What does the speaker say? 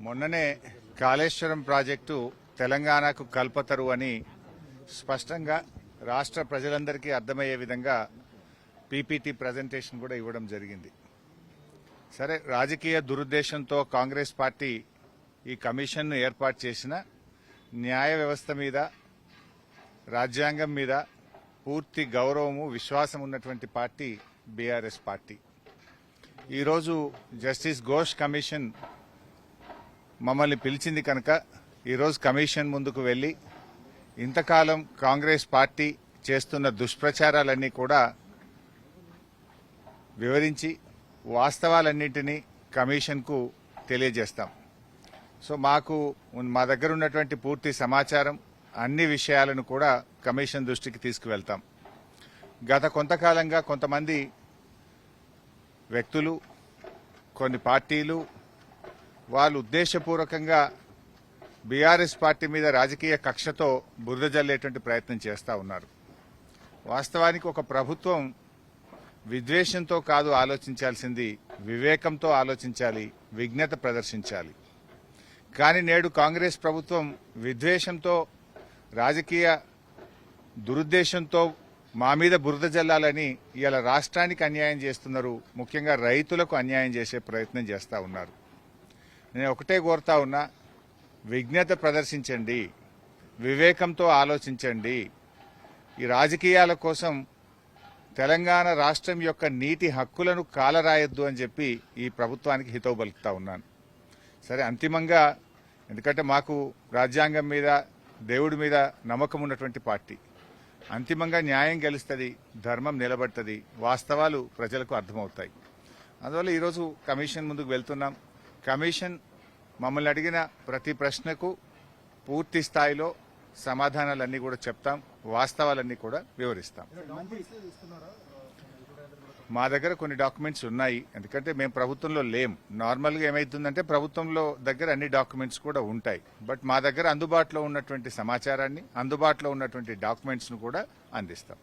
మొన్ననే కాళేశ్వరం ప్రాజెక్టు తెలంగాణకు కల్పతరు అని స్పష్టంగా రాష్ట్ర ప్రజలందరికీ అర్థమయ్యే విధంగా పీపీటీ ప్రజెంటేషన్ కూడా ఇవ్వడం జరిగింది. సరే, రాజకీయ దురుద్దేశంతో కాంగ్రెస్ పార్టీ ఈ కమిషన్ను ఏర్పాటు చేసిన న్యాయ వ్యవస్థ మీద, రాజ్యాంగం మీద పూర్తి గౌరవము, విశ్వాసం ఉన్నటువంటి పార్టీ బీఆర్ఎస్ పార్టీ. ఈరోజు జస్టిస్ ఘోష్ కమిషన్ మమ్మల్ని పిలిచింది కనుక ఈరోజు కమిషన్ ముందుకు వెళ్లి ఇంతకాలం కాంగ్రెస్ పార్టీ చేస్తున్న దుష్ప్రచారాలన్నీ కూడా వివరించి వాస్తవాలన్నింటినీ కమిషన్కు తెలియజేస్తాం. సో మా దగ్గర ఉన్నటువంటి పూర్తి సమాచారం, అన్ని విషయాలను కూడా కమిషన్ దృష్టికి తీసుకువెళ్తాం. గత కొంతకాలంగా కొంతమంది వ్యక్తులు, కొన్ని పార్టీలు వాళ్ళు ఉద్దేశపూర్వకంగా బీఆర్ఎస్ పార్టీ మీద రాజకీయ కక్షతో బురద జల్లేటువంటి ప్రయత్నం చేస్తూ ఉన్నారు. వాస్తవానికి ఒక ప్రభుత్వం విద్వేషంతో కాదు ఆలోచించాల్సింది, వివేకంతో ఆలోచించాలి, విజ్ఞత ప్రదర్శించాలి. కానీ నేడు కాంగ్రెస్ ప్రభుత్వం విద్వేషంతో, రాజకీయ దురుద్దేశంతో మా మీద బురద జల్లాలని ఇవాళ రాష్ట్రానికి అన్యాయం చేస్తున్నారు. ముఖ్యంగా రైతులకు అన్యాయం చేసే ప్రయత్నం చేస్తూ ఉన్నారు. నేను ఒకటే కోరుతా ఉన్నా, విజ్ఞత ప్రదర్శించండి, వివేకంతో ఆలోచించండి. ఈ రాజకీయాల కోసం తెలంగాణ రాష్ట్రం యొక్క నీటి హక్కులను కాలరాయొద్దు అని చెప్పి ఈ ప్రభుత్వానికి హితవు పలుకుతా ఉన్నాను. సరే, అంతిమంగా ఎందుకంటే మాకు రాజ్యాంగం మీద, దేవుడి మీద నమ్మకం ఉన్నటువంటి పార్టీ, అంతిమంగా న్యాయం గెలుస్తుంది, ధర్మం నిలబడుతుంది, వాస్తవాలు ప్రజలకు అర్థమవుతాయి. అందువల్ల ఈరోజు కమిషన్ ముందుకు వెళ్తున్నాం. కమిషన్ మమ్మల్ని అడిగిన ప్రతి ప్రశ్నకు పూర్తి స్థాయిలో సమాధానాలన్నీ కూడా చెప్తాం, వాస్తవాలన్నీ కూడా వివరిస్తాం. మా దగ్గర కొన్ని డాక్యుమెంట్స్ ఉన్నాయి, ఎందుకంటే మేము ప్రభుత్వంలో లేం. నార్మల్గా ఏమైతుందంటే ప్రభుత్వంలో దగ్గర అన్ని డాక్యుమెంట్స్ కూడా ఉంటాయి. బట్ మా దగ్గర అందుబాటులో ఉన్నటువంటి సమాచారాన్ని, అందుబాటులో ఉన్నటువంటి డాక్యుమెంట్స్ ను కూడా అందిస్తాం.